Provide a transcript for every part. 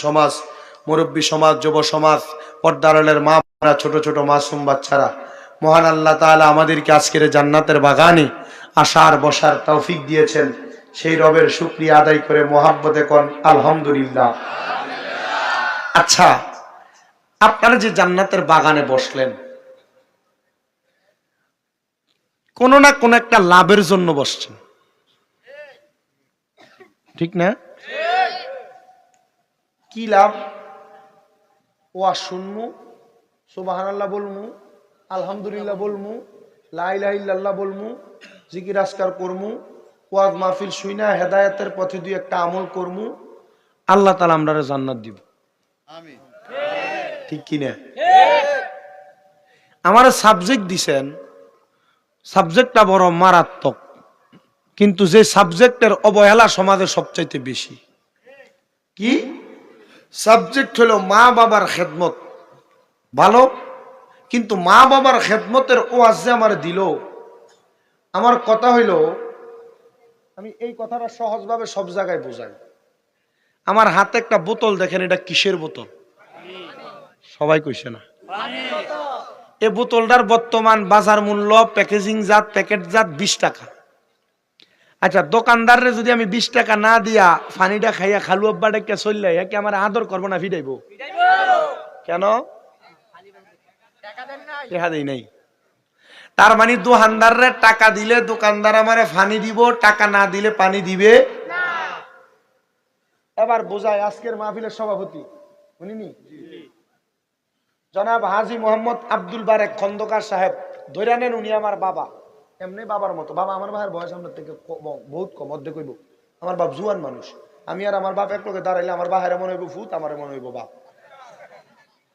সমাজ, মুরব্বী সমাজ, যুব সমাজ, পর্দার আড়ালের মা বোনেরা, ছোট ছোট মাসুম বাচ্চারা, মহান আল্লাহ তাআলা আমাদেরকে আজকের জান্নাতের বাগানে আসার বসার তৌফিক দিয়েছেন। সেই রবের শুকরিয়া আদায় করে মোহাব্বতে কোন আলহামদুলিল্লাহ। আচ্ছা, আপনারা যে জান্নাতের বাগানে বসলেন, কোন না কোন একটা লাভের জন্য বসছেন, ঠিক না? কি লাভ? ওয়াজ শুনমু, সুবহানাল্লাহ বলমু, আলহামদুলিল্লাহ বলমু, লা ইলাহা ইল্লাল্লাহ বলমু, জিকির আজকার করমু, ওয়াজ মাহফিল শুইনা হেদায়েতের পথে দুই একটা আমল করমু, আল্লাহ তাআলা আমরারে জান্নাত দিব। আমিন। ঠিক কি না? আমার সাবজেক্ট দিছেন, সাবজেক্টটা বড় মারাত্মক, কিন্তু যে সাবজেক্টের অবহেলা সমাজে সবচাইতে বেশি। কি সাবজেক্ট? হলো মা বাবার খেদমত। ভালো, কিন্তু মা বাবার খেদমতের ওয়াজ যে আমার দিল, আমার কথা হইল, আমি এই কথাটা সহজভাবে সব জায়গায় বোঝাই। আমার হাতে একটা বোতল দেখেন, এটা কিসের বোতল? সবাই কইছে না? এই বোতলটার বর্তমান বাজার মূল্য প্যাকেজিং জাত, প্যাকেট জাত 20 টাকা। আচ্ছা, দোকানদারে যদি আমি 20 টাকা না দিয়া পানিটা খাইয়া খালু আব্বা ডেকে চললে, একে আমার আদর করবো না ফিরাইব? কেন? টাকা দেই নাই। তার মানে দোকানদারে টাকা দিলে দোকানদার আমারে পানি দিব, টাকা না দিলে পানি দিবে না। এবার বোঝায় আজকের মাহফিলের সভাপতি উনি জনাব হাজী মোহাম্মদ আব্দুল বারেক খন্দকার সাহেব, ধরে নেন উনি আমার বাবা, এমনি বাবার মতো। বাবা আমার ভাইয়ের বয়স আমার থেকে বহুত কম, অর্ধেক হইব। আমার বাপ জুয়ান মানুষ, আমি আর আমার বাপ এক লোকে দাঁড়াইলে আমার বাহের মনে হইব ফুত, আমার মনে হইব বাপ।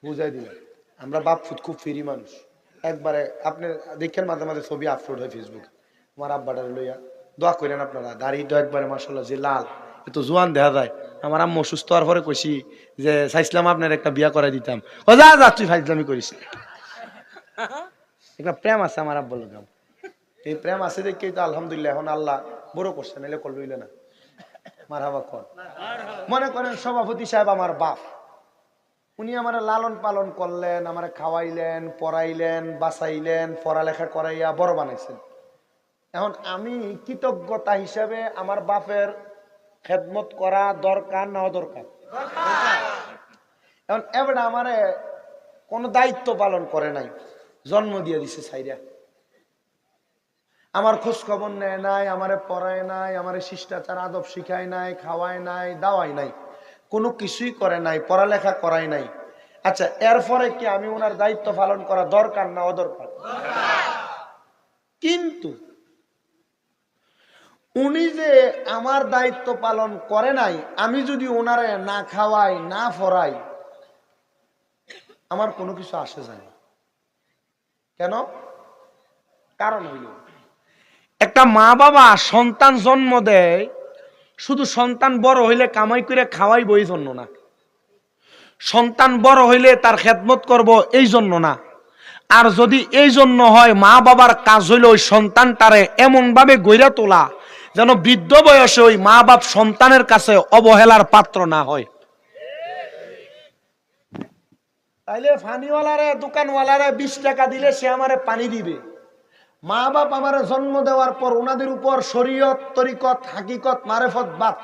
বুঝাই দিলেন, আমরা বাপ ফুত খুব ফ্রি মানুষ। একবারে আপনি দেখেন মাঝে মাঝে ছবি আপলোড হয় ফেসবুকে, আমার আব্বাটারে লইয়া দোয়া করেন আপনারা। দাড়ি তো একবারে মাশাআল্লাহ যে লাল, এত জোয়ান দেখা যায়। আমার আম্মু অসুস্থ হওয়ার পরে কইছি যে চাইছিলাম আপনার একটা বিয়া করাই দিতাম। ও যা যা, তুই ফাইজলামি করিস। একটা প্রেম আছে আমার আব্বার লোক, এই প্রেম আছে দেখেই তো আলহামদুলিল্লাহ এখন আল্লাহ বড় করছে, নাইলে করলইলে না। মারহাবা কর। মনে করেন সভাপতি সাহেব আমার বাপ, উনি আমার লালন পালন করলেন, আমার খাওয়াইলেন, পড়াইলেন, বাঁচাইলেন, পড়ালেখা করাইয়া বড় বানাইছেন। এখন আমি কৃতজ্ঞতা হিসাবে আমার বাপের খেদমত করা দরকার না অদরকার? এখন এবারে আমারে কোনো দায়িত্ব পালন করে নাই, জন্ম দিয়ে দিছে ছাইরা, আমার খোঁজ খবর নেয় নাই, আমারে পড়ায় নাই, আমারে শিষ্টাচার আদব শিখায় নাই, খাওয়ায় নাই, দাওয়াই নাই, কোনো কিছুই করে নাই, পড়ালেখা করাই নাই। আচ্ছা, এরপরে কি আমি ওনার দায়িত্ব পালন করা দরকার না অদরকার? কিন্তু উনি যে আমার দায়িত্ব পালন করে নাই, আমি যদি ওনারে না খাওয়াই না পড়াই, আমার কোনো কিছু আসে যায় না। কেন? কারণ হইল, একটা মা বাবা সন্তান জন্ম দেয় শুধু সন্তান বড় হইলে কামাই করে খাওয়াইব এই জন্য না, সন্তান বড় হইলে তার খেদমত করব এই জন্য না। আর যদি এই জন্য হয়, মা বাবার কাজ হইল ওই সন্তানটারে এমন ভাবে গইরা তোলা যেন বৃদ্ধ বয়সে ওই মা বাপ সন্তানের কাছে অবহেলার পাত্র না হয়। তাইলে পানিওয়ালারে, দোকানওয়ালারে 20 টাকা দিলে সে আমারে পানি দিবে। মা বাপ আমার জন্ম দেওয়ার পর ওনাদের উপর শরীয়ত, তরিকত, হাকিকত, মারেফত বাদ,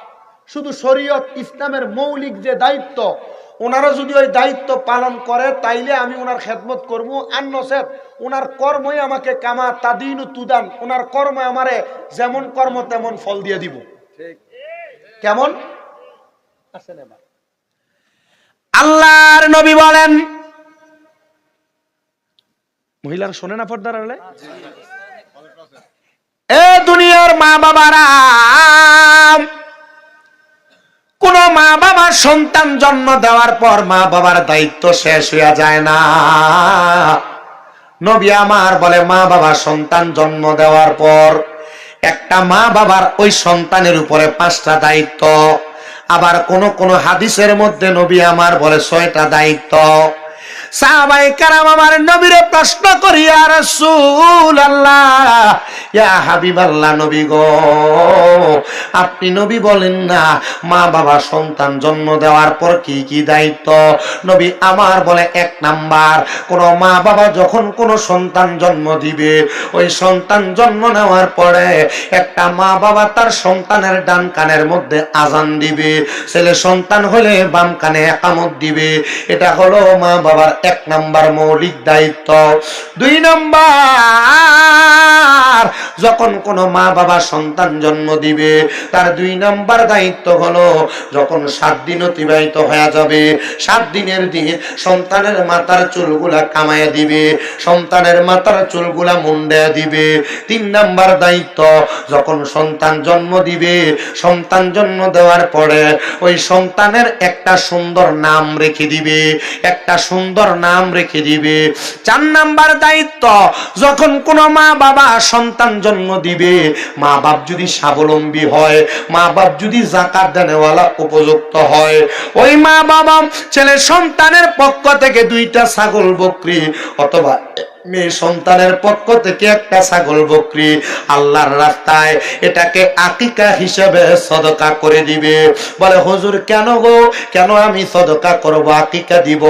শুধু শরীয়ত ইসলামের মৌলিক যে দায়িত্ব, ওনারা যদি ওই দায়িত্ব পালন করে তাইলে আমি ওনার খেদমত করবো। আর নসেত ওনার কর্মই আমাকে কামা তাদিনু তুদান, ওনার কর্ম আমারে যেমন কর্ম তেমন ফল দিয়ে দিব। কেমন? আল্লাহর নবী বলেন, মহিলার শোনে না পর্দার আড়ালে, এ দুনিয়ার মা বাবারা, কোন মা বাবা সন্তান জন্ম দেওয়ার পর মা বাবার দায়িত্ব শেষ হইয়া যায় না। নবী আমার বলে, মা বাবা সন্তান জন্ম দেওয়ার পর একটা মা বাবার ওই সন্তানের উপরে 5টা দায়িত্ব। আবার কোন কোন হাদিসের মধ্যে নবী আমার বলে 6টা দায়িত্ব। সাহাবায়ে কেরাম আমার নবীরে প্রশ্ন করি, ইয়া রাসূলুল্লাহ, ইয়া হাবিবাল্লাহ, নবী গো আপনি নবী বলেন না মা বাবা সন্তান জন্ম দেওয়ার পর কি কি দায়িত্ব? নবী আমার বলে, এক নাম্বার, কোন মা বাবা যখন কোন সন্তান জন্ম দিবে, ওই সন্তান জন্ম নেওয়ার পরে একটা মা বাবা তার সন্তানের ডান কানের মধ্যে আজান দিবে, ছেলে সন্তান হলে বাম কানে একামত দিবে। এটা হলো মা বাবার এক নাম্বার মৌলিক দায়িত্ব। দুই নাম্বার, যখন কোন মা বাবা সন্তান জন্ম দিবে তার দুই নাম্বার দায়িত্ব হলো যখন 7 দিন অতিবাহিত হয়ে যাবে, 7 দিনের দিন সন্তানের মাথার চুলগুলা কামায় দিবে, সন্তানের মাথার চুলগুলা মুন্ডায় দিবে। 3 নাম্বার দায়িত্ব, যখন সন্তান জন্ম দিবে, সন্তান জন্ম দেওয়ার পরে ওই সন্তানের একটা সুন্দর নাম রেখে দিবে, একটা সুন্দর নাম রেখে দিবে। 4 নাম্বার দায়িত্ব, যখন কোন মা বাবা সন্তান জন্ম দিবে, মা বাপ যদি স্বাবলম্বী হয়, মা বাপ যদি যাকাত দেনেওয়ালা উপযুক্ত হয়, ওই মা বাবা ছেলে সন্তানের পক্ষ থেকে 2টা ছাগল বকরি অথবা মেয়ে সন্তানের পক্ষ থেকে একটা ছাগল বকরি আল্লাহর রাস্তায় এটাকে আকিকা হিসেবে সদকা করে দিবে। বলে হুজুর কেন গো, কেন আমি সদকা করব, আকিকা দিব?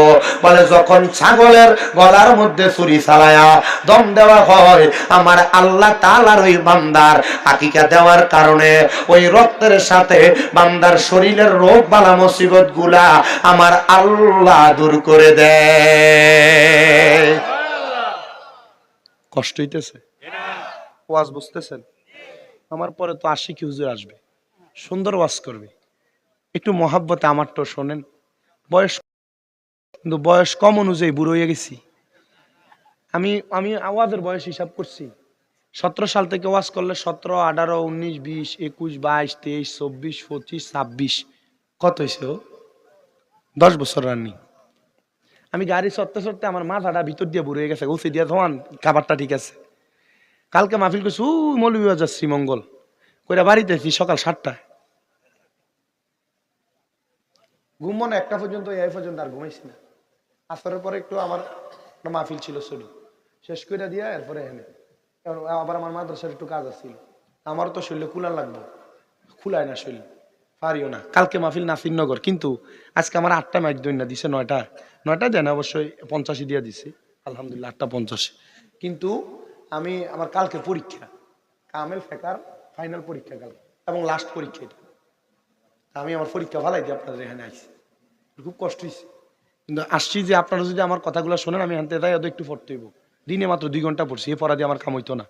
বলে যখন ছাগলের গলার মধ্যে ছুরি চালায়া দম দেওয়া হয়, আমার আল্লাহ তাআলার ওই বান্দার আকিকা দেওয়ার কারণে ওই রক্তের সাথে বান্দার শরীরের রোগ বালা মুসিবত গুলা আমার আল্লাহ দূর করে দেয়। কষ্ট হইতেছে? ওয়াজ বুঝতেছেন? আমার পরে তো আশিকি হুজুর আসবে, সুন্দর ওয়াজ করবে, একটু মহাব্বতে আমারটা শোনেন। কিন্তু বয়স কম অনুযায়ী বুড়ো হয়ে গেছি আমি। আওয়াজের বয়স হিসাব করছি, 17 সাল থেকে ওয়াজ করলে 17, 18, 19, 20, 21, 22, 23, 24, 25, 26, কত হয়েছে? 10 বছর রানিং। আমি গাড়ি চড়তে আমার মাথাটা ভিতর দিয়ে বুড়ে গেছে, উঁচে দিয়ে ধোয়ান খাবারটা ঠিক আছে। কালকে মাহফিল করছি মৌলভীবাজার শ্রীমঙ্গল কইরা বাড়িতে সকাল 7টায়, ঘুম মনে 1টা পর্যন্ত, এই পর্যন্ত আর ঘুমাইছি না। আসরের পরে একটু আমার মাহফিল ছিল শুরু, শেষ করে দিয়া এরপরে এনে আবার আমার মাদ্রাসার একটু কাজ আছিল, আমারও তো শরীরে কুলার লাগবে, খুলায় না শরীর, পারিও না। কালকে মাহফিল নাসিরনগর, কিন্তু আজকে আমার 8টা ম্যাচ দৈন্য দিছে, 9টা দেন অবশ্যই 85 দিয়ে দিছে আলহামদুলিল্লাহ, 8টা 50। কিন্তু আমি আমার কালকে পরীক্ষা, কামেল ফেকার ফাইনাল পরীক্ষা কালকে এবং লাস্ট পরীক্ষা এটা। আমি আমার পরীক্ষা ভালাই দিয়ে আপনাদের এখানে আইছি, খুব কষ্ট হয়েছে, কিন্তু আসছি যে আপনারা যদি আমার কথাগুলো শোনেন, আমি হানতে যাই একটু পড়তে হইব। দিনে মাত্র 2 ঘন্টা পড়ছি, এ পড়া দিয়ে আমার কাম হইতো না,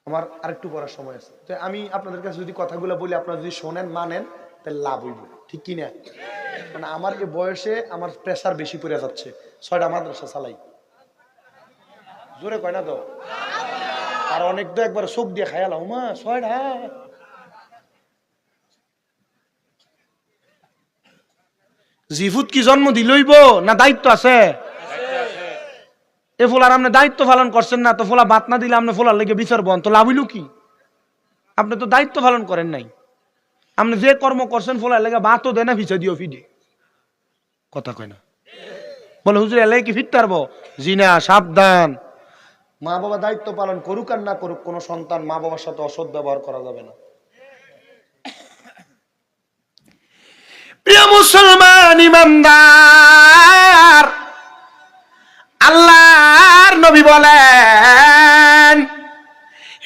আমার আরেকটু পড়ার সময় আছে। তো আমি আপনাদের কাছে যদি কথাগুলো বলি, আপনারা যদি শোনেন মানেন, তাহলে লাভ হইব, ঠিক কিনা? মানে আমার এই বয়সে আমার প্রেসার বেশি পড়ে যাচ্ছে, 6টা মাদ্রাসা চালাই, জোরে কয় না তো, আর অনেক তো একবার চোখ দিয়ে খায়ালাম, মা 6টা। জিফুত কি জন্ম দিলইব না দায়িত্ব আছে? এ ফোলার আপনি দায়িত্ব পালন করছেন না, তো ফোলা বাত না দিলে আপনি ফোলার লেগে বিচার বন, তো লাভ হইল কি? আপনি তো দায়িত্ব পালন করেন নাই, আপনি যে কর্ম করছেন ফোলার লেগে বাতও দেয় না, ভিসা দিও ফিডে, কথা কয় না। বলে হুজুর এলাই কি ফিরতে পারবো? জি না, সাবধান। মা বাবা দায়িত্ব পালন করুক আর না করুক, কোন সন্তান মা বাবার সাথে অসৎ ব্যবহার করা যাবে না। প্রিয় মুসলমান ইমানদার, আল্লাহর নবী বলেন,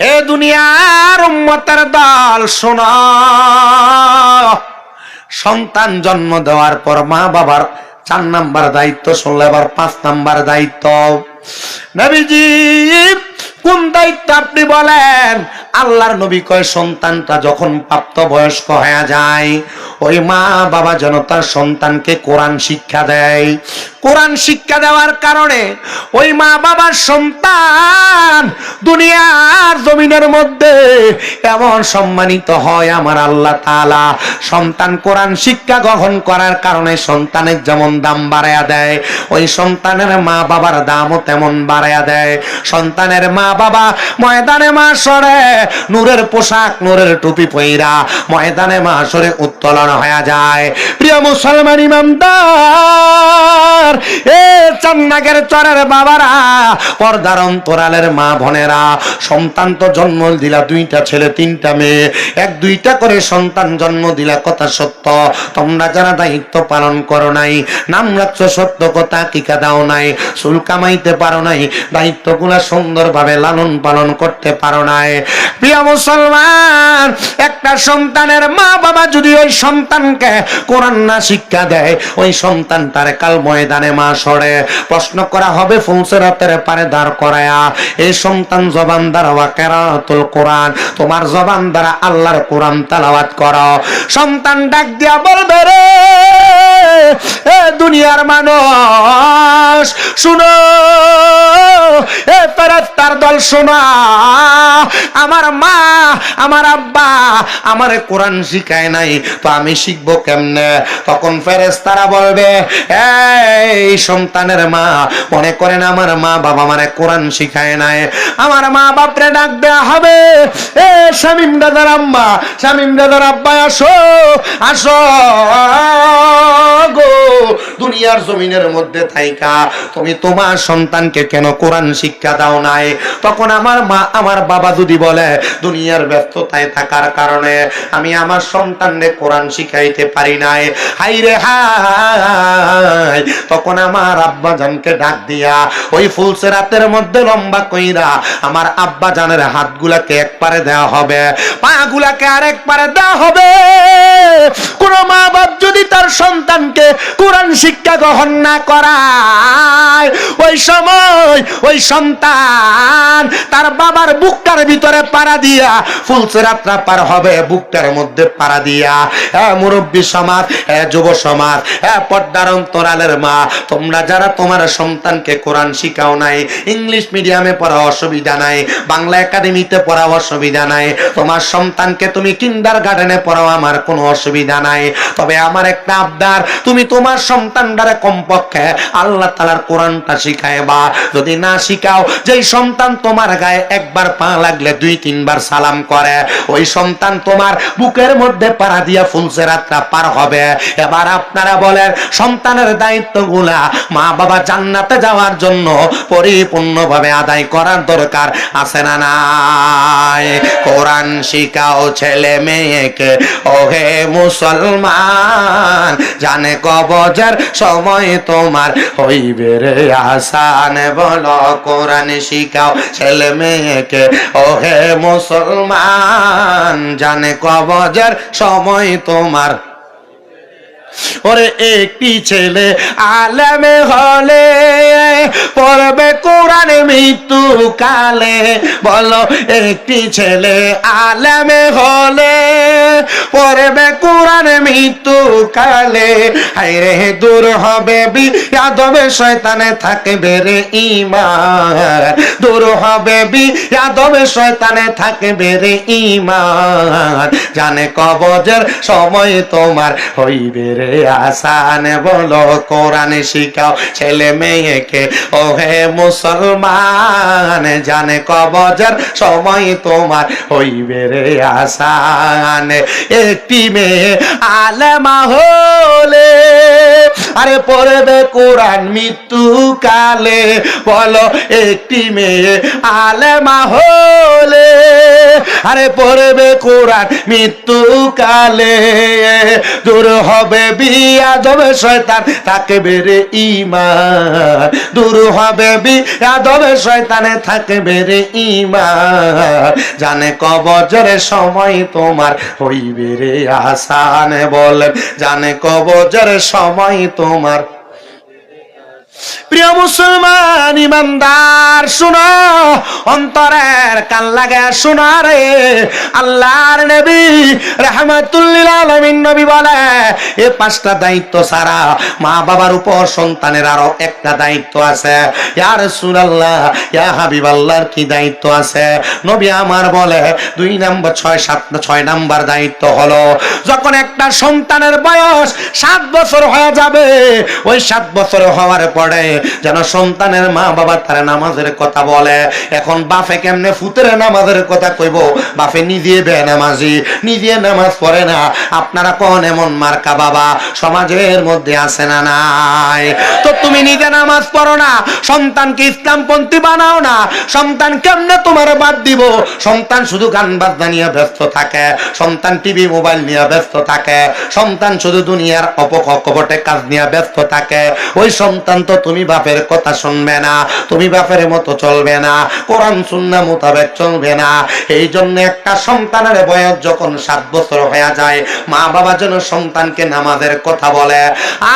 হে দুনিয়ার উম্মতের দল শোনো, সন্তান জন্ম দেওয়ার পর মা বাবার 4 নাম্বার দায়িত্ব শুনলে, আবার 5 নাম্বার দায়িত্ব। নবীজি কোন দায়িত্ব আপনি বলেন? আল্লাহর নবী কয়, সন্তানটা যখন প্রাপ্ত বয়স্ক হয়ে যায়, ওই মা বাবা যেন তার সন্তানকে কোরআন শিক্ষা দেয়। কোরআন শিক্ষা দেওয়ার কারণে ওই মা বাবার সন্তান দুনিয়ার জমিনের মধ্যে এমন সম্মানিত হয়, আমার আল্লাহ তাআলা সন্তান কোরআন শিক্ষা গ্রহণ করার কারণে সন্তানের যেমন দাম বাড়ায়া দেয়, ওই সন্তানের মা বাবার দামও তেমন বাড়ায়া দেয়। সন্তানের মা বাবা ময়দানে মাশরে নূরের পোশাক নূরের টুপি পইরা ময়দানে মাশরে উত্তোলন হয়ে যায়। প্রিয় মুসলমান ইমানদার, এ চান্নাগের চরের বাবারা, পর্দার অন্তরালের মা বোনেরা, সন্তান তো জন্ম দিলা দুইটা ছেলে তিনটা মেয়ে, এক দুইটা করে সন্তান জন্ম দিলা কথা সত্য, তোমরা যারা দায়িত্ব পালন করো নাই, নাম রাখছো সত্য কথা, টিকা দাও নাই, চুল কামাইতে পারো নাই, দায়িত্বগুলা সুন্দরভাবে লালন পালন করতে পারো নাই। প্রিয় মুসলমান, একটা সন্তানের মা বাবা যদি ওই সন্তানকে কোরআন না শিক্ষা দেয়, ওই সন্তান তার কাল ময়দানে মাশরে প্রশ্ন করা হবে ফুলসিরাতের পারে দাঁড় করায়া, এই সন্তান জবান দ্বারা কেরাতুল কোরআন, তোমার জবান দ্বারা আল্লাহর কোরআন তেলাওয়াত করো। সন্তান ডাক দিয়া বলবে, রে এ দুনিয়ার মানুষ শুনো, এ ফেরেশতার দল শোনো, আমার মা আমার আব্বা আমারে কোরআন শিখায় নাই, তো আমি শিখবো কেমনে? তখন ফেরেশতারা বলবে, এই সন্তানের মা, মনে করেন আমার মা বাবা আমারে কোরআন শিখায় নাই, আমার মা বাপরে ডাক দেয়া হবে, এ শামীম দাদার আম্মা, শামীম দাদার আব্বা, আসো আসো গো, দুনিয়ার জমিনের মধ্যে থাইকা তুমি তোমার সন্তানকে কেন কোরআন শিক্ষা দাও নাই? তখন আমার মা আমার বাবা যদি বলে, দুনিয়ার ব্যস্ততায় থাকার কারণে আমি আমার সন্তানকে কোরআন শিখাইতে পারি নাই, হাই রে হাই, তখন আমার আব্বা জানকে ডাক দিয়া ওই ফুলসিরাতের মধ্যে লম্বা কইরা আমার আব্বা জানের হাতগুলাকে একপারে দেওয়া হবে, পাগুলাকে আরেক পারে দেওয়া হবে। কোন মা বাপ যদি তার সন্তানকে কোরআন শিক্ষা গ্রহণ না করায়, ওই সময় ওই সন্তান তার বাবার বুকটার ভিতরে পাড়া দিয়া ফুলসিরাতটা পার হবে, বুকটার মধ্যে পাড়া দিয়া। মুরব্বী সমাজ, যুব সমাজ, পর্দার অন্তরালের মা, তোমরা যারা তোমার সন্তানকে কোরআন শিখাও নাই, ইংলিশ মিডিয়ামে পড়া অসুবিধা নাই, বাংলা একাডেমিতে পড়া অসুবিধা নাই, তোমার সন্তানকে তুমি কিন্ডারগার্টেনে পড়াও, আমার কোনো অসুবিধা নাই, তবে আমার একটা আবদার, তুমি তোমার সন্তানটারে কমপক্ষে আল্লাহ তাআলার কোরআনটা শিখাইবা। যদি না শিখাও, যেই সন্তান তোমার গায়ে একবার পা লাগলে 2-3 বার সালাম করে, ওই সন্তান তোমার বুকের মধ্যে পাড়া দিয়া ফুলসিরাতটা পার হবে। এবার আপনারা বলেন, সন্তানের দায়িত্বগুলা মা বাবা জান্নাতে যাওয়ার জন্য পরিপূর্ণভাবে আদায় করার দরকার আছে না নাই? কোরআন শিখাও ছেলে মেয়েকে, ওহে মুসলমান, জানে কবজের সময় তোমার হইবে রে আসান, বলো কোরআন শিখাও ছেলে মেয়েকে, ওহে মুসলমান, জানে কবজের সময় তোমার। ওরে একটি ছেলে আলেমে হলে পড়বে কোরআন মৃত্যু কালে, বলো একটি ছেলে আলেমে হলে পড়বে কোরআন মৃত্যু কালে, হায়রে দূর হবে বিয়াদবে শয়তানে থাকবে রে ঈমান, দূর হবে বিয়াদবে শয়তানে থাকবে রে ঈমান, জানে কবজের সময় তোমার হইবে রে আসান, বলো কোরআন শিখাও ছেলে মেয়েকে, ওহে মুসলমান, জানে কবজের সময় তোমার হইবে রে আসান। একটি মেয়ে আলেমা হলে আরে পড়বে কোরআন মৃত্যু কালে, বলো একটি মেয়ে আলেমা হলে আরে পড়বে কোরআন মৃত্যু কালে, দূর হবে বিয়াদবে শয়তান থাকবে রে ঈমান, দূর হবে বিয়াদবে শয়তানে থাকবে রে ঈমান, জানে কবজের সময় তোমার হইবে রে আসান, বলেন জানে কবজের সময় তোমার। প্রিয় মুসলমান ইমানদার, শুনো, অন্তরের কান লাগা শোনা রে, আল্লাহর নবী রাহমাতুল লিল আলামিন নবী বলে, এই 5টা দায়িত্ব ছাড়া মা বাবার উপর সন্তানের আরো একটা দায়িত্ব আছে। ইয়া রাসূলুল্লাহ, ইয়া হাবিবাল্লাহর কি দায়িত্ব আছে? নবী আমার বলে 2 নাম্বার 6 নাম্বার দায়িত্ব হলো, যখন একটা সন্তানের বয়স 7 বছর হয়ে যাবে, ওই 7 বছর হওয়ার পরে পড়ে যেন সন্তানের মা বাবা তার নামাজের কথা বলে। এখন বাপে কেমনে ফুতের নামাজের কথা কইব? বাপে নিজে বেনামাজি, নিজে নামাজ পড়ে না। আপনারা কোন এমন মার্কা বাবা সমাজের মধ্যে আছে না নাই? তো তুমি নিজে নামাজ পড়ো না, সন্তানকে ইসলামপন্থী বানাও না। সন্তান কেমনে তোমার বাদ দিব? সন্তান শুধু গান বাজনা নিয়ে ব্যস্ত থাকে, সন্তান টিভি মোবাইল নিয়ে ব্যস্ত থাকে, সন্তান শুধু দুনিয়ার অপকপটে কাজ নিয়ে ব্যস্ত থাকে। ওই সন্তান তো তুমি বাপের কথা শুনবে না, তুমি বাপের মতো চলবে না, কোরআন সুন্নাহ মোতাবেক চলবে না। এই জন্য একটা সন্তানের বয়স যখন 7 বছর হয়ে যায়, মা বাবা যেন সন্তানকে নামাজের কথা বলে।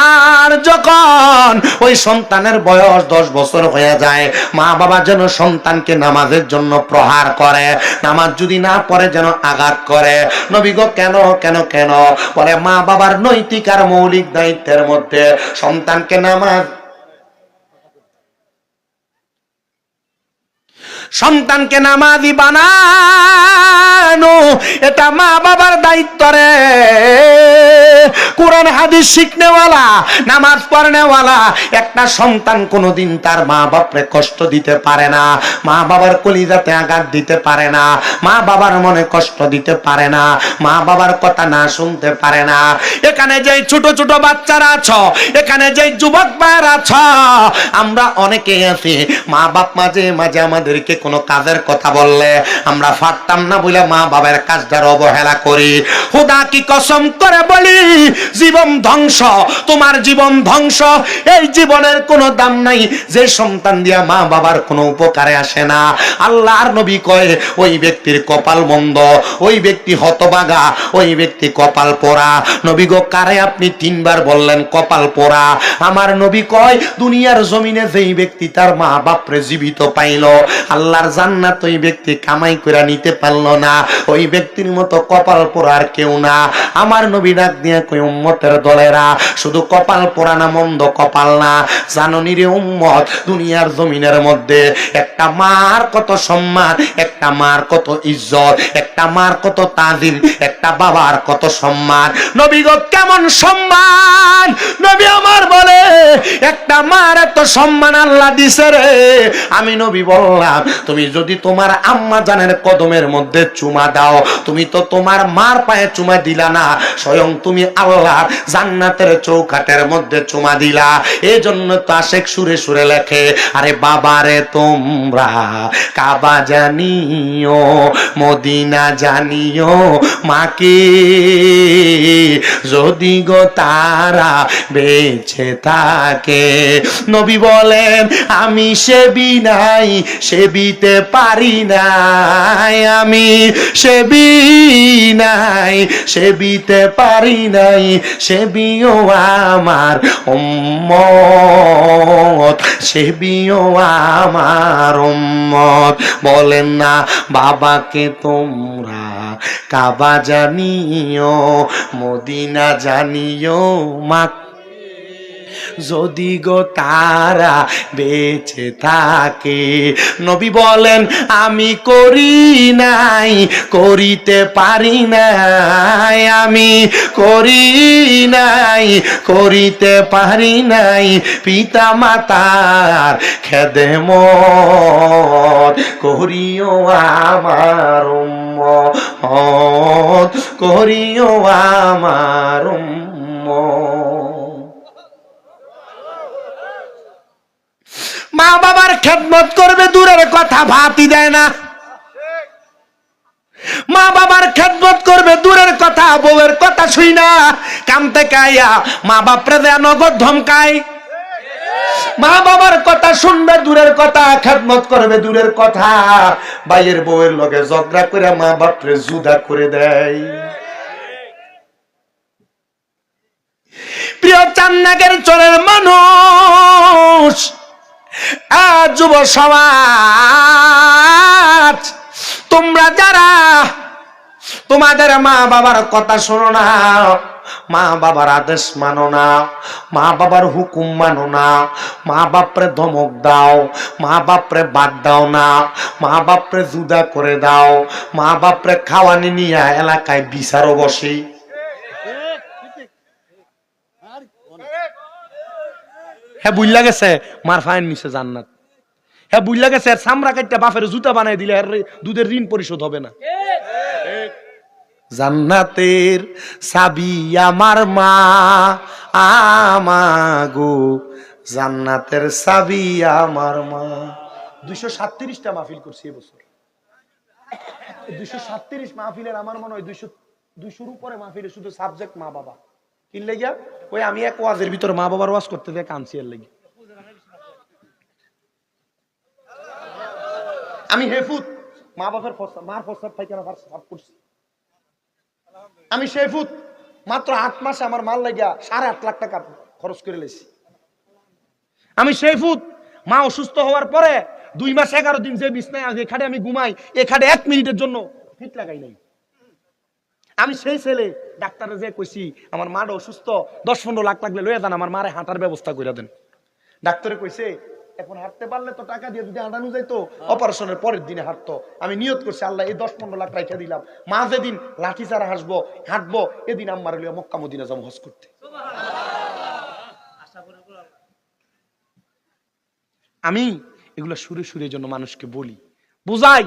আর যখন ওই সন্তানের বয়স 10 বছর হয়ে যায়, মা বাবা যেন সন্তানকে নামাজের জন্য প্রহার করে। নামাজ যদি না পড়ে যেন আঘাত করে। নবী গো কেন কেন কেন? বলে মা বাবার নৈতিক আর মৌলিক দায়িত্বের মধ্যে সন্তানকে নামাজি বানানো, এটা মা বাবার দায়িত্ব রে। কোরআন হাদিস শিখনেওয়ালা, নামাজ পড়নেওয়ালা একটা সন্তান কোনোদিন তার মা বাপরে কষ্ট দিতে পারে না, মা বাবার কলিজাতে আঘাত দিতে পারে না, মা বাবার মনে কষ্ট দিতে পারে না, মা বাবার কথা না শুনতে পারে না। এখানে যে ছোট ছোট বাচ্চারা আছো, এখানে যে যুবক ভাইরা আছো, আমরা অনেকে আছি মা বাপ মাঝে মাঝে আমাদেরকে কোনো কাজের কথা বললে আমরা পারতাম না বলে মা বাবার কাজটার অবহেলা করি। খোদা কি কসম করে বলি, জীবন ধ্বংস, তোমার জীবন ধ্বংস। এই জীবনের কোনো দাম নাই যে সন্তান দিয়া মা বাবার কোনো উপকারে আসে না। আল্লাহর নবী কয় ওই ব্যক্তির কপাল মন্দ, ওই ব্যক্তি হতভাগা, ওই ব্যক্তি কপাল পোড়া। নবী গো কারে আপনি 3 বার বললেন কপাল পোড়া? আমার নবী কয় দুনিয়ার জমিনে যেই ব্যক্তি তার মা বাপরে জীবিত পাইল, আল্লাহর জান্নাত ওই ব্যক্তি কামাই করে নিতে পারলো না, ওই ব্যক্তির মতো কপাল পোড়ার কেউ না। আমার নবী ডাক দিয়ে কই উম্মতের দলেরা, শুধু কপাল পোড়া না, মন্দ কপাল না, জাননি রে উম্মত, দুনিয়ার জমিনের মধ্যে একটা মার কত সম্মান, একটা মার কত ইজ্জত, একটা মার কত তাজিম, একটা বাবার কত সম্মান। নবী গো কেমন সম্মান? নবী আমার বলে একটা মার এত সম্মান আল্লাহ দিছে রে। আমি নবী বললাম তুমি যদি তোমার আম্মা জানের কদমের মধ্যে চুমা দাও, তুমি তো তোমার মার পায়ে চুমা দিলা না, স্বয়ং তুমি আল্লাহর জান্নাতের চৌকাঠের মধ্যে চুমা দিলা। এই জন্য তো আশেক সুরে সুরে লেখে, আরে বাবারে তোমরা কাবা জানিও, মদিনা জানিও, মাকে যদি গো তারা বেঁচে থাকে। নবী বলেন আমি সেবি নাই, সেবিতে পারি নাই, আমি সেবি নাই, সেবিতে পারি নাই, সেবিও আমার উম্মত, সেবিও আমার উম্মত। বলেন না বাবাকে তোমরা কাবা জানিও, মদিনা জানিও, মা যদি গো তারা বেঁচে থাকে। নবী বলেন আমি করি নাই, করিতে পারি নাই, আমি করি নাই, করিতে পারি নাই, পিতা মাতার খেদমত করিও আমার উম্মত, করিও আমার উম্মত। মা বাবার খেদমত করবে দূরের কথা, ভাতই দেয় না। মা বাবার খেদমত করবে দূরের কথা, বউয়ের কথা শুই না কামতে কাইয়া মা বাপরে দেয়া নগদ ধমকায়। মা বাবার কথা শুনবে দূরের কথা, খেদমত করবে দূরের কথা, ভাইয়ের বউয়ের লগে ঝগড়া করে মা বাপরে জুদা করে দেয়। প্রিয় চান্নাগের চরের মানুষ, যুব সমাজ, তোমরা যারা তোমাদের মা বাবার কথা শোনো না, মা বাবার আদেশ মানো না, মা বাবার হুকুম মানো না, মা বাপরে ধমক দাও, মা বাপরে বাদ দাও না, মা বাপরে জুদা করে দাও, মা বাপরে খাওয়ানি নিয়ে এলাকায় বিচারও বসে। হ্যাঁ বুঝলা গেছে মার ফাইন নিছে জান্নাত। হ্যাঁ বুঝলা গেছে চামড়া কাটটা বাপের জুতা বানাই দিলে আর দুধের ঋণ পরিশোধ হবে না। জান্নাতের চাবি আমার মা আমাগো, জান্নাতের চাবি আমার মা। 237টা মাহফিল করছি এবছর। 237 মাহফিলের আমার মনে হয় 200-200-র উপরে মাহফিলে শুধু সাবজেক্ট মা বাবা। কি লাগিয়া? ওই আমি এক ওয়াজের ভিতরে মা বাবার ওয়াজ করতে দেয় কানছি এর লাগি। আমি হেফুত মা বাবার মার প্রস্তাব পাইকানা সাফ করছি। আমি শেফুত মাত্র 8 মাসে আমার মাল লাগিয়া 8.5 লাখ টাকা খরচ করে লেছি। আমি শেফুত মা অসুস্থ হওয়ার পরে 2 মাস 11 দিন যে বিছনায় এখানে আমি ঘুমাই, এখানে 1 মিনিটের জন্য ফিট লাগাই নাই। আমি সেই ছেলে ডাক্তারে যে কইছি আমার মাটা অসুস্থ, 10-15 লাখ লাগলে লইয়া দেন, আমার মারে হাঁটার ব্যবস্থা করে দেন। ডাক্তারে কইছে এখন হাঁটতে পারলে তো টাকা দিয়ে যদি হাঁটানো যাইতো অপারেশনের পরের দিনে হাঁটতো। আমি নিয়ত করছি আল্লাহ এই 10-15 লাখ রাইখা দিলাম, মা যেদিন লাঠি ছাড়া হাঁটবো এদিন আম্মার লিয়া মক্কা মদিনা যাবো হজ করতে। আমি এগুলো সুরে সুরে জন্য মানুষকে বলি, বুঝাই।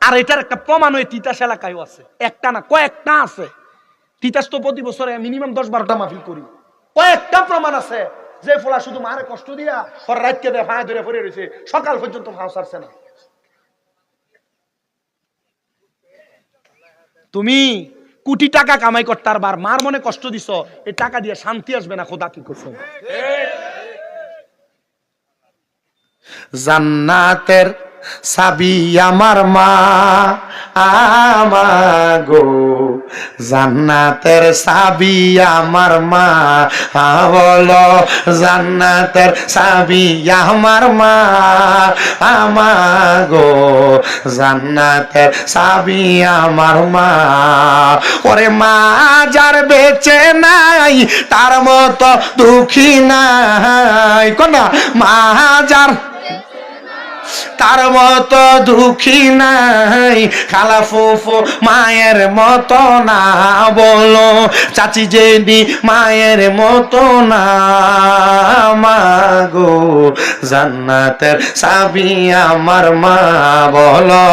আর এটার একটা প্রমাণ ওই তিতাস এলাকায়ও আছে, একটা না কয়েকটা আছে। তিতাস তো প্রতি বছরে মিনিমাম 10-12টা মাহফিল করি। কয়েকটা প্রমাণ আছে যে ফলা শুধু মারে কষ্ট দিয়া পরে রাতকে দেয় ফাঁয়া ধরে পড়ে রয়েছে, সকাল পর্যন্ত ফাঁস ছাড়ছে না। তুমি কোটি টাকা কামাই করতে আর মার মনে কষ্ট দিছ, এই টাকা দিয়ে শান্তি আসবে না। খোদা কি করছো? জান্নাতের চাবি আমার মা আমাগো, জান্নাতের চাবি আমার মা বলো, জান্নাতের চাবি আমার মা আমাগো, জান্নাতের চাবি আমার মা। ওরে মা যার বেঁচে নাই তার মতো দুঃখী নাই, কোনা মা যার তার মতো দুঃখী নাই, খালা ফুফু মায়ের মতো না, বলো চাচি জেনি মায়ের মতো না। মাগো জান্নাতের চাবি আমার মা, বলো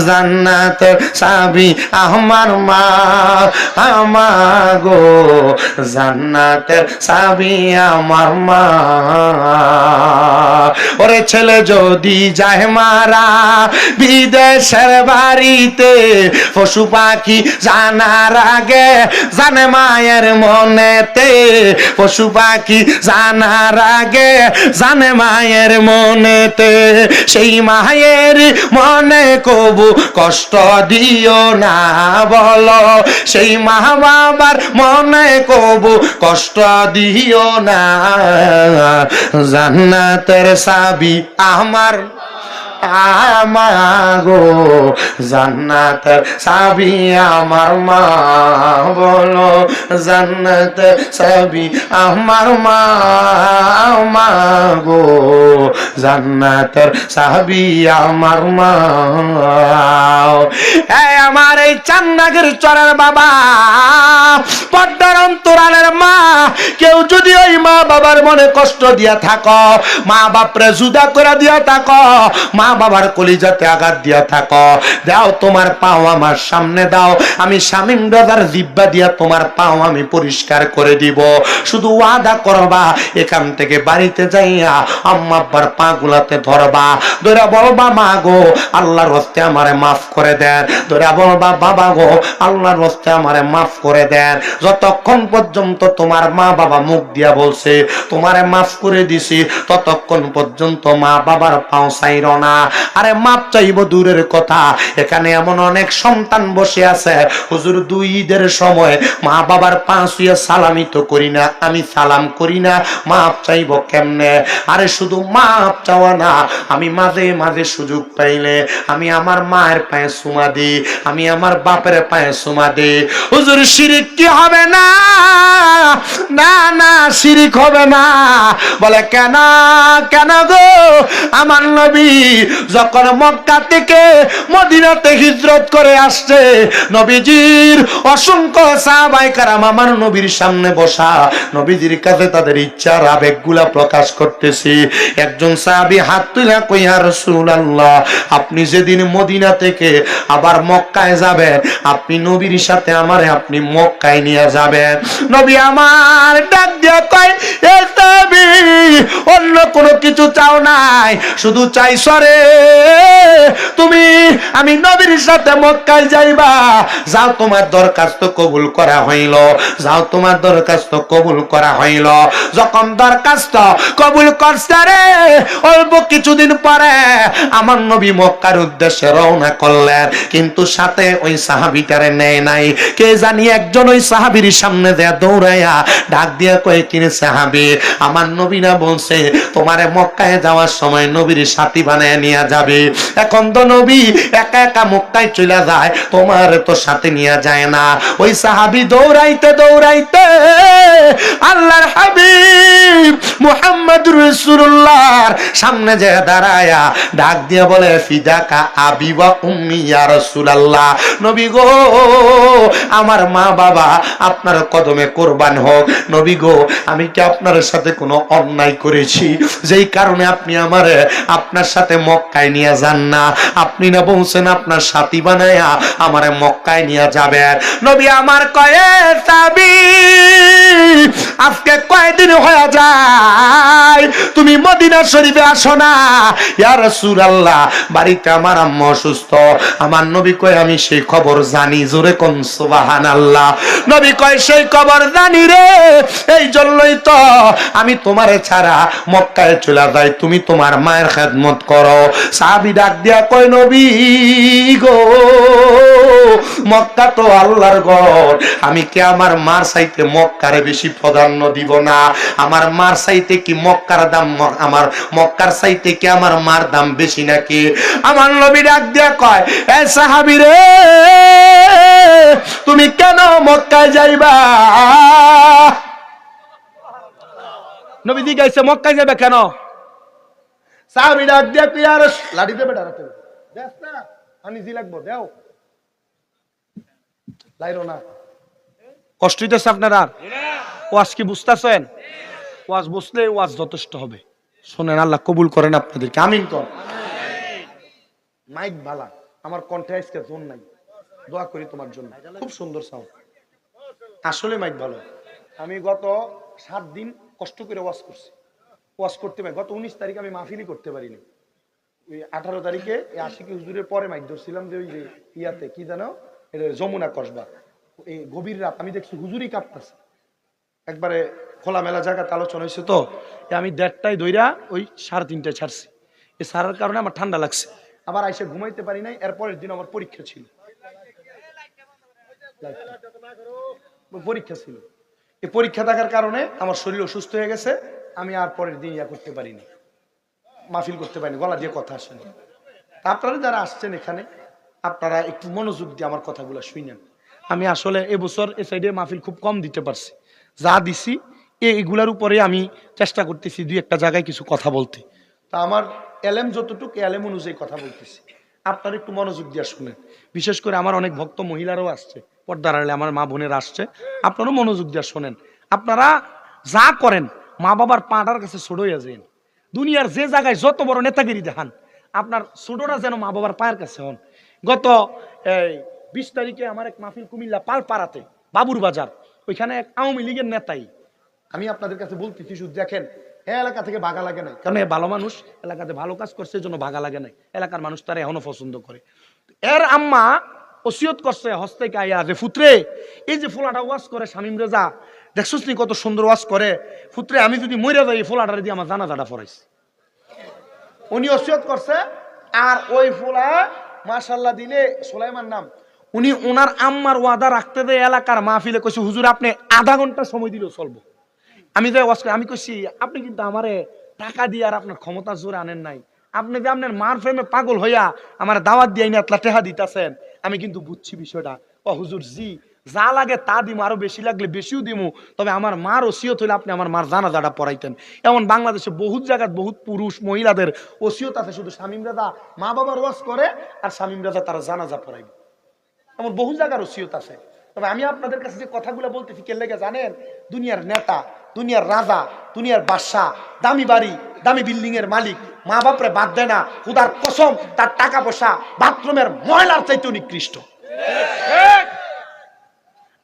জান্নাতের চাবি আমার মা আমাগো, জান্নাতের চাবি আমার মা। ওরে ছেলে যদি যায় মারা বিদেশের বাড়িতে, পশু পাখি জানার আগে জানে মায়ের মনেতে, পশু পাখি জানার আগে জানে মায়ের মনেতে। সেই মায়ের মনে কবু কষ্ট দিও না, বলো সেই মা বাবার মনে কবু কষ্ট দিও না। জান্নাতের চাবি আমার আমাগো, জান্নাতের চাবি আমার মা, বলো জান্নাতের চাবি আমার মা আমাগো, জান্নাতের চাবি আমার মা। আমার এই চান্দাগির চরের বাবা, পদ্মার অন্তরালের মা, কেউ যদি ওই মা বাবার মনে কষ্ট দিয়া থাকো, মা বাপরে জুদা করে দিয়া থাকো, মা বাবার কলিজাতে আঘাত দিয়া থাকো, দাও তোমার পাও আমার সামনে দাও, আমি শামীম দাদার জিব্বা দিয়া তোমার পাও আমি পরিষ্কার করে দিব। শুধু ওয়াদা করবা এখান থেকে বাড়িতে যাইয়া আম্মা আব্বার পা গুলাতে ধরবা, ধরে বলবা মা গো আল্লাহর হস্তে আমারে মাফ করে দেন, ধরে বলবা বাবা গো আল্লাহর হস্তে আমারে মাফ করে দেন। যতক্ষণ পর্যন্ত তোমার মা বাবা মুখ দিয়া বলছে তোমারে মাফ করে দিছি, ততক্ষণ পর্যন্ত মা বাবার পাও চাইর না। আরে মাপ চাইব দূরের কথা, এখানে এমন অনেক সন্তান বসে আছে, হুজুর 2 ঈদের সময় মা বাবার পা ছুঁয়ে সালামি তো করি না, আমি সালাম করি না, মাপ চাইব কেমনে? আরে শুধু মাপ চাওয়া না, আমি মাঝে মাঝে সুযোগ পাইলে আমি আমার মায়ের পায়ে চুমা দিই, আমি আমার বাপের পায়ে চুমা দিই। হুজুর শিরিক কি হবে না? না না, শিরিক হবে না। বলে কেন? কেন গো? আমার নবী যখন মক্কা থেকে মদিনাতে হিজরত করে আসছে, নবীজির অসংখ্য সাহাবায়ে কেরাম আমার নবীর সামনে বসা, নবীজির কাছে তাদের ইচ্ছার আবেগগুলা প্রকাশ করতেছি। একজন সাহাবী হাত তুলে কই, ইয়া রাসূলুল্লাহ, আপনি যেদিন মদিনা থেকে আবার মক্কায় যাবেন, আপনি নবীর সাথে আমারে আপনি মক্কায় নিয়ে যাবেন। নবী আমার ডাক দিয়ে কয়, এ সাহাবী, অন্য কোনো কিছু চাও নাই, শুধু চাইছো রে তুমি আমি নবীর সাথে মক্কায় যাইবা। যাও, তোমার দরখাস্ত কবুল করা হইল, যাও, তোমার দরখাস্ত কবুল করা হইল। যখন দরখাস্ত কবুল করছে রে, অল্প কিছুদিন পরে আমার নবী মক্কার উদ্দেশ্যে রওনা করলেন, কিন্তু সাথে ওই সাহাবীটারে নেয় নাই। কে জানি একজন ওই সাহাবীর সামনে দেয়া দৌড়াইয়া ডাক দিয়া কয়ে, কিনে সাহাবী, আমার নবী না বলছে তোমারে মক্কায় যাওয়ার সময় নবীর সাথী বানায় নিয়ে যাবে। এখন তো নবী একা একা মক্কায় চলে যায়, তোমার তো সাথে নিয়ে যায় না। ওই সাহাবী দৌড়াইতে দৌড়াইতে আল্লাহর হাবিব মুহাম্মদুর রাসূলুল্লাহর সামনে যে দাঁড়ায়া ডাক দিয়ে বলে, ফিদাকা আবি ওয়া উম্মি ইয়া রাসূলুল্লাহ, নবী গো, আমার মা বাবা আপনার কদমে কুরবান হোক। নবী গো, আমি কি আপনার সাথে কোনো অন্যায় করেছি যেই কারণে আপনি আমারে আপনার সাথে মক্কায় নিয়ে যান না? আপনি না বলছেন আপনার সাথী বানায়া আমারে মক্কায় নিয়ে যাবেন। নবী আমার কয়ে, সাবি, আজকে কয়দিন হয়ে যায় তুমি মদিনা শরীফে আসো না? ইয়া রাসূলুল্লাহ, বাড়িতে আমার আম্মা অসুস্থ। আমার নবী কয়, আমি সেই খবর জানি। জোরে কোন সুবহানাল্লাহ। নবী কয়, সেই খবর জানি রে, এই জন্যই তো আমি তোমারে ছাড়া মক্কায় চলে যাই, তুমি তোমার মায়ের খেদমত করো। সাহাবী ডাক দিয়া কয়, নবী গো, মক্কা তো আল্লাহর ঘর, আমি কি আমার মার চাইতে মক্কারে বেশি প্রাধান্য দিব না? আমার মার চাইতে কি মক্কার দাম, আমার মক্কার চাইতে কি আমার মার দাম বেশি নাকি? আমার নবী ডাক দিয়া কয়, এ সাহাবী রে, তুমি কেন মক্কায় যাইবা? নবী জিজ্ঞাসা, মক্কায় যাবে কেন? সাহাবী ডাক দিয়া কয়, আর লাঠি দেবে ডারাতে দেখ না, আমি জি লাগবো দেও লাইরো না। কষ্ট হইতেছে আপনারা? ওয়াজ কি বুঝতেছেন? ওয়াজ বুঝলে ওয়াজ যথেষ্ট হবে। শোনেন, আল্লাহ কবুল করেন আপনাদেরকে, আমিন কর। মাইক ভালা, আমার কণ্ঠে আজকে জোর নাই, দোয়া করি তোমার জন্য। খুব সুন্দর সাউন্ড, আসলে মাইক ভালো। আমি গত 7 দিন কষ্ট করে ওয়াজ করছি, ওয়াজ করতে পারি। গত 19 তারিখে আমি মাহফিলই করতে পারিনি। ওই 18 তারিখে আশিকি হুজুরের পরে মাইক ধরছিলাম যে ওই যে ইয়াতে কি জানো, যমুনা কসবা, এই গভীর রাত। আমি দেখছি হুজুরই কাঁপতেছে, একবারে খোলামেলা জায়গাতে আলোচনা হয়েছে। তো আমি 1:30টায় ধইরা ওই 3:30টায় ছাড়ছি। এই ছাড়ার কারণে আমার ঠান্ডা লাগছে, আবার আইসে ঘুমাইতে পারি নাই। এরপরের দিন আমার পরীক্ষা ছিল, পরীক্ষা ছিল। এই পরীক্ষা থাকার কারণে আমার শরীর অসুস্থ হয়ে গেছে। আমি আর পরের দিন ইয়া করতে পারিনি, মাহফিল করতে পারিনি, গলা দিয়ে কথা আসেনি। আপনারা যারা আসছেন এখানে, আপনারা একটু মনোযোগ দিয়ে আমার কথাগুলো শুনেন। আমি আসলে এবছর এ সাইডে মাহফিল খুব কম দিতে পারছি, যা দিছি এইগুলার উপরে আমি চেষ্টা করতেছি 2-1টা জায়গায় কিছু কথা বলতে। তা আমার এলেম যতটুকু, এলেম অনুযায়ী কথা বলতেছি, আপনারা একটু মনোযোগ দিয়ে শুনেন। বিশেষ করে আমার অনেক ভক্ত মহিলারাও আসছে, পর্দার আড়ালে আমার মা বোনেরা আসছে, আপনারাও মনোযোগ দিয়ে শোনেন। আপনারা যা করেন মা বাবার পাটার কাছে ছোট হয়ে যান। দুনিয়ার যে জায়গায় যত বড় নেতাগিরি দেখান, আপনার ছোটরা যেন মা বাবার পায়ের কাছে হন। গত 20 তারিখে আমার এক মাহফিল কুমিল্লা পালপাড়াতে, বাবুর বাজার, ওইখানে এক আওয়ামী লীগের নেতাই, আমি আপনাদের কাছে বলতেছি, শুধু দেখেন, এলাকা থেকে ভাগা লাগে নাই, কারণ ভালো মানুষ, এলাকাতে ভালো কাজ করছে, এই জন্য ভাগা লাগে নাই। এলাকার মানুষ তারা এখনো পছন্দ করে। এর আম্মা ওসিয়ত করছে হস্তেকে আইয়া, যে ফুত্রে, এই যে ফোলাটা ওয়াজ করে শামীম রেজা, দেখছিস নি কত সুন্দর ওয়াজ করে, ফুত্রে আমি যদি মরে যাই এই ফোলাটা দিয়ে আমার জানাজাটা পড়াইছে। উনি ওসিয়ত করছে। আর ওই ফোলা মাশাআল্লাহ দিলে সুলাইমান নাম, উনি ওনার আম্মার ওয়াদা রাখতে দেয়। এলাকার মাহফিলে কইছে, হুজুর আপনি আধা ঘন্টা সময় দিলেও চলবো। আমি যাই ওয়াজ করে, আমি কইছি আপনি কিন্তু আমারে টাকা দিয়ে আর আপনার ক্ষমতা জোরে আনেন নাই। আপনি যে আপনার মার প্রেমে পাগল হইয়া আমার দাওয়াত দিয়ে না এতলা টেহা দিতেছেন, আমি কিন্তু বুঝছি বিষয়টা। ও হুজুর জি, যা লাগে তা দিমু, আরো বেশি লাগলে বেশিও দিমু, তবে আমার মার ওসিয়ত হইলে আপনি আমার মার জানাজাটা পড়াইতেন। এমন বাংলাদেশে বহুত জায়গায় বহুত পুরুষ মহিলাদের ওসিয়ত আছে, শুধু শামীম রাজা মা বাবার ওয়াজ করে আর শামীম রাজা তারা জানাজা পড়াইবে, এমন বহু জায়গার ওসিয়ত আছে। তবে আমি আপনাদের কাছে যে কথাগুলো বলতেছি কে লেগে জানেন? দুনিয়ার নেতা, দুনিয়ার রাজা, দুনিয়ার বাদশাহ, দামি বাড়ি, দামি বিল্ডিং এর মালিক মা বাপরে বাদ দেয় না, খুদার কসম তার টাকা পয়সা বাথরুমের ময়লার চাইতে নিকৃষ্ট।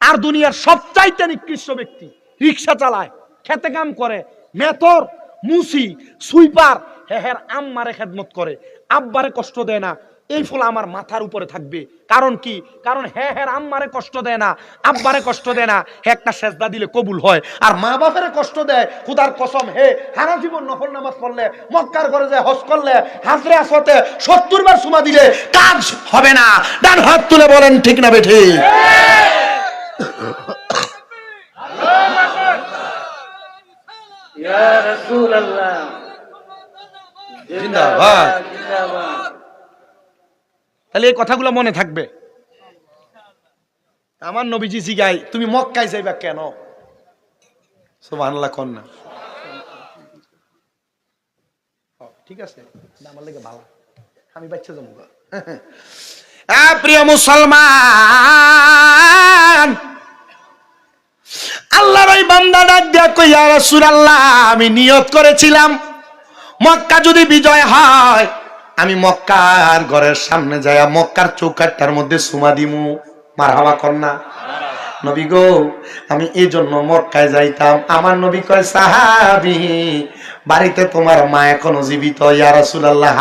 আর দুনিয়ার সবচাইতে নিকৃষ্ট ব্যক্তি রিক্সা চালায়, খেতে কাম করে, মেথর, মুসি, সুইপার, হের আম্মারে খেদমত করে, আব্বারে কষ্ট দেয় না, এই ফল আমার মাথার উপরে থাকবে। কারণ কি? কারণ হের আম্মারে কষ্ট দেয় না, আব্বারে কষ্ট দেয় না, হে একটা সেজদা দিলে কবুল হয়। আর মা বাপের কষ্ট দেয়, খুদার কসম হে সারা জীবন নফল নামাজ পড়লে, মক্কার ঘরে যায় হজ করলে, হাজরে আসওয়াতে 70 বার সুমা দিলে কাজ হবে না। ডান হাত তুলে বলেন ঠিক না বেঠি? ইয়া রাসূলুল্লাহ জিন্দাবাদ। তাহলে এই কথাগুলো মনে থাকবে। আমার নবীজি জিগাই তুমি মক্কায় যাইবা কেন? সুবহানাল্লাহ কোন না? ঠিক আছে, আমার লাগে ভালো, আমি বাচ্চা যাবো। প্রিয় মুসলমান, আল্লাহর ওই বান্দা ডাক দিয়া কই, ইয়া রাসূলুল্লাহ আমি নিয়ত করেছিলাম মক্কা যদি বিজয় হয় আমি মক্কার ঘরের সামনে যাইয়া মক্কার চৌকাঠটার মধ্যে সুমা দিমু। মারহাবা কন্যা। নবী গো আমি এই জন্য মক্কায় যাইতাম। আমার নবী কয়, সাহাবী বাড়িতে তোমার মা এখনো জীবিত? ইয়া রাসূলুল্লাহ।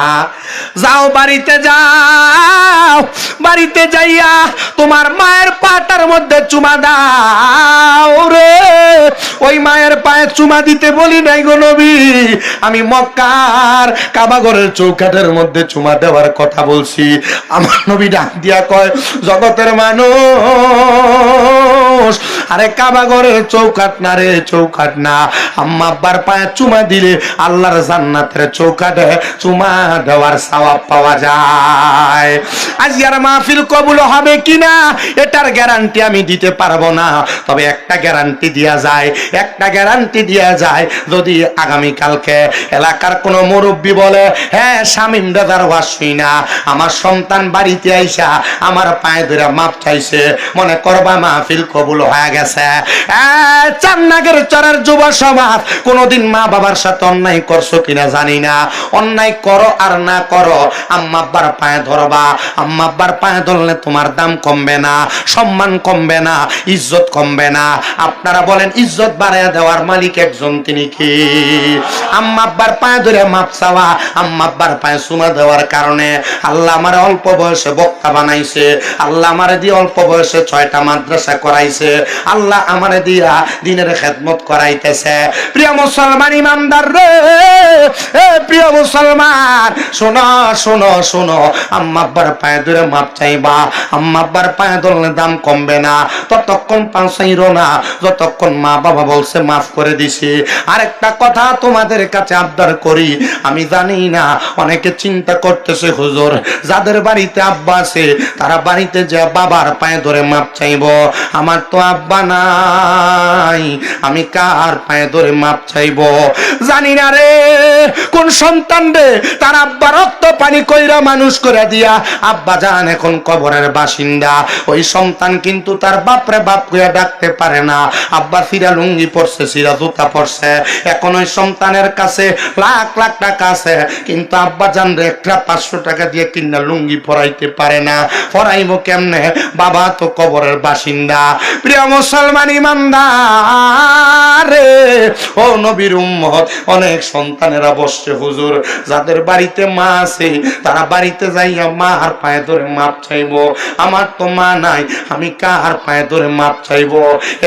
যাও বাড়িতে যাও, বাড়িতে যাইয়া তোমার মায়ের পাটার মধ্যে চুমা দাও রে। ওই মায়ের পায়ে চুমা দিতে বলি নাই গো নবী, আমি মক্কার কাবাঘরের চৌকাঠের মধ্যে চুমা দেওয়ার কথা বলছি। আমার নবী ডাক দিয়া কয়, জগতের মানুষ, আরে কাবাঘরের চৌকাঠ না রে, চৌকাঠ না। আম্মা আব্বার পায়ে চুমা দিলে আল্লাহর জান্নাতের চৌকাঠে চুমা দেওয়ার সওয়াব পাওয়া যায়। আজকের মাহফিল কবুল হবে কিনা এটার গ্যারান্টি আমি দিতে পারবো না, তবে একটা গ্যারান্টি দেয়া যায়, একটা গ্যারান্টি দেয়া যায়। যদি আগামী কালকে এলাকার কোনো মুরব্বী বলে, হ্যাঁ শামীম দাদার ওয়াজ শুই না, আমার সন্তান বাড়িতে আইসা আমার পায়ে ধরে মাপ চাইছে, মনে করবা মাহফিল কবুল হয়ে গেছে। চান্নাগের চরের যুব সমাজ, কোনদিন মা বাবার সাথে অন্যায় করছো কিনা জানি না, অন্যায় করো আর না করো, আম্মা আব্বার পায়ে ধরবা। আম্মা আব্বার পায়ে ধরলে তোমার দাম কমবে না, সম্মান কমবে না, ইজ্জত কমবে না। আপনারা বলেন ইজ্জত বাড়াইয়া দেওয়ার মালিক একজন, তিনি কি? আম্মা আব্বার পায়ে ধরে মাপ চাওয়া, আম্মা আব্বার পায়ে চুমা দেওয়ার কারণে আল্লাহ আমার অল্প বয়সে বক্তা বানাইছে, আল্লাহ আমারে দিয়ে অল্প বয়সে 6টা মাদ্রাসা করাইছে, আল্লাহ আমারে দিয়া দিনের খেদমত করাইতেছে। প্রিয় মুসলমান ইমানদার রে, প্রিয় মুসলমান শোনো শোনো শোনো, আম্মা আব্বার পায়ে ধরে মাপ চাইবা। আম্মা আব্বার পায়ে ধরলে দাম কমবে না, ততক্ষণ পাঁচাইরো না যতক্ষণ মা বাবা বলছে মাফ করে দিছি। আরেকটা কথা তোমাদের কাছে আবদার করি, আমি জানি না অনেকে চিন্তা করতেছে, হুজুর যাদের বাড়িতে আব্বা আছে তারা বাড়িতে যে বাবার পায়ে ধরে মাপ চাইব, আমার তো আব্বা নাই, আমি কার পায়ে ধরে মাপ চাইব? জানি না রে কোন সন্তান রে তার আব্বা রক্ত পানি কইরা মানুষ করে দিয়া আব্বা জান এখন কবরের বাসিন্দা, ওই সন্তান কিন্তু তার বাপরে বাপ কইয়া ডাকতে পারে না। আব্বা সিরা লুঙ্গি পরছে, সিরা জুতা পরছে, এখন ওই সন্তানের কাছে লাখ লাখ টাকা আছে, কিন্তু আব্বা জান রে একটা 500 টাকা দিয়ে কিনা লুঙ্গি পরাইতে পারে না। পরাইব কেমনে? বাবা তো কবরের বাসিন্দা। প্রিয় মুসলমান ইমানদার রে, ও নবীর উম্মত, অনেক সন্তানেরা বসছে, হুজুর যাদের বাড়িতে মা আছে তারা বাড়িতে যাইয়া মার পায়ে ধরে মাপ চাইব। আমার তো মা নাই, আমি কার পায়ে ধরে মাপ চাইব?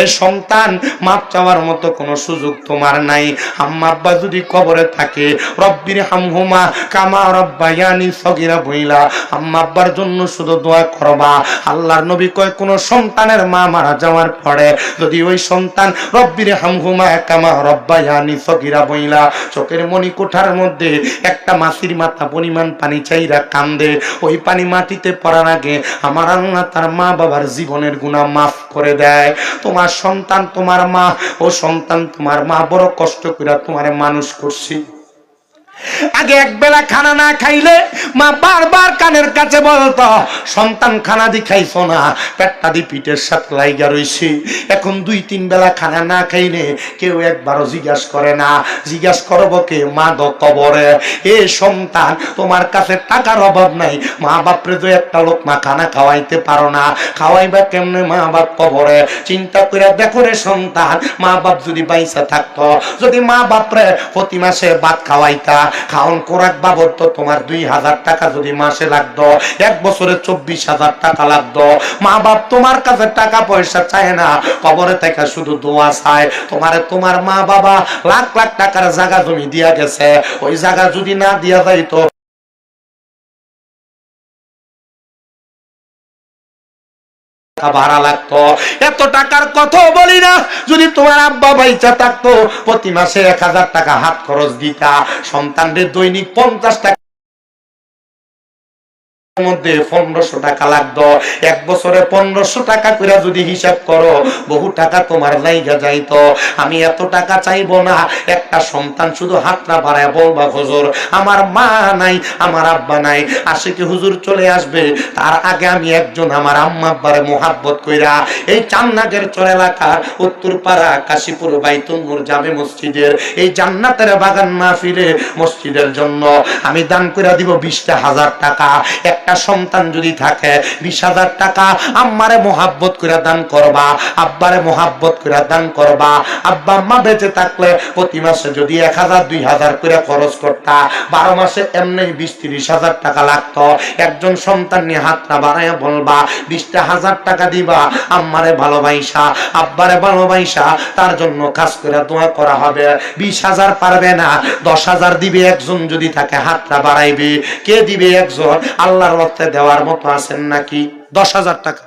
এই সন্তান, মাপ চাওয়ার মতো কোনো সুযোগ তোমার নাই। আম্মা আব্বা যদি কবরে থাকে, রব্বির হামহুমা কামা রব্বায়ানি সগীরা বইলা, আম্মা আব্বার জন্য শুধু দোয়া করবা। আল্লাহর নবী কয়, কোন সন্তানের মা মারা যাওয়ার পরে যদি ওই সন্তান রব্বির হামহুমা কামা রব্বায়ানি সগীরা বইলা মহিলা চোখের মনি কোঠার মধ্যে একটা মাছির মাথা পরিমাণ পানি চাইরা কান্দে। ওই পানি মাটিতে পড়ার আগে আমার আল্লাহ তার মা বাবার জীবনের গুনাহ মাফ করে দেয়। তোমার সন্তান তোমার মা, ও সন্তান তোমার মা বড় কষ্ট করে তোমারে মানুষ করছি। আগে এক বেলা খানা না খাইলে মা বারবার কানের কাছে বলতো, সন্তান খানা দি খাইছো না, পেটটা দি পিঠের সাথে লাইগা রইছে। এখন 2-3 বেলা খানা না খাইলে কেউ একবারও জিজ্ঞাসা করে না। জিজ্ঞাসা করবো কে? মা দ কবরে। এ সন্তান, তোমার কাছে টাকার অভাব নাই, মা বাপরে তো একটা লোকমা খানা খাওয়াইতে পারো না, খাওয়াইবা কেমনে মা বাপ কবরে? চিন্তা করে দেখো রে সন্তান, মা বাপ যদি বাইসা থাকতো, যদি মা বাপরে প্রতি মাসে ভাত খাওয়াইতা, খাওন কোরাক বাবদ তো তোমার 2000 টাকা যদি মাসে লাগতো, এক বছরে 24,000 টাকা লাগতো। মা বাপ তোমার কাছে টাকা পয়সা চায় না, কবরে থেকে শুধু দোয়া চায়। তোমার মা বাবা লাখ লাখ টাকার জায়গা জমি দিয়া গেছে, ওই জায়গা যদি না দিয়া যাইতো ভাড়া লাগতো। এত টাকার কথা বলি না, যদি তোমার আব্বা বাইচা থাকতো প্রতি মাসে 1000 টাকা হাত খরচ দিতা, সন্তানদের দৈনিক 50 টাকা মধ্যে 1500 টাকা লাগতো। এক বছরে 1500 টাকা করে যদি হিসাব করো, বহু টাকা তোমার জায়গা যাইতো। আমি এত টাকা চাইবো না, একটা সন্তান শুধু হাতটা বাড়ায় বলবা, হুজুর আমার মা নাই, আমার আব্বা নাই। আশিকে হুজুর চলে আসবে, তার আগে আমি একজন আমার আম্মা আব্বারে মোহাব্বত কইরা এই চান্নাগের চর এলাকার উত্তরপাড়া কাশীপুর বাইতুল নূর জামে মসজিদের এই জান্নাতের বাগান মাহফিলে মসজিদের জন্য আমি দান করে দিব 20,000 টাকা। একটা সন্তান যদি থাকে 20,000 টাকা আম্মারে মোহাব্বত করে দান করবা, আব্বারে মোহাব্বত করে দান করবা। আব্বা আম্মা বেঁচে থাকলে প্রতি মাসে যদি 1000-2000 করে খরচ করতা, 12 মাসে এমনি 20-30,000 টাকা লাগতো। একজন সন্তান নিয়ে হাতটা বাড়াইয়া বলবা, 20,000 টাকা দিবা, আম্মারে ভালোবাসা আব্বারে ভালোবাসা তার জন্য কাজ করে দোয়া করা হবে। 20,000 পারবে না, 10,000 দিবে একজন যদি থাকে, হাতটা বাড়াইবে। কে দিবে? একজন। আল্লাহর রাস্তায় দেওয়ার মতো আছেন নাকি? 10,000 টাকা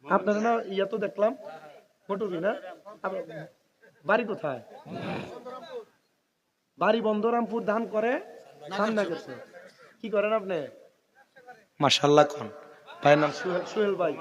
আপনারা না ইয়া তো দেখলাম ফটোবি না, বাড়ি কোথায়? বাড়ি বন্দরামপুর, ধান করে সামনে গেছে। কি করেন আপনি? মাশাআল্লাহ। কোন ভাইয়ের নাম? সোহেল ভাই।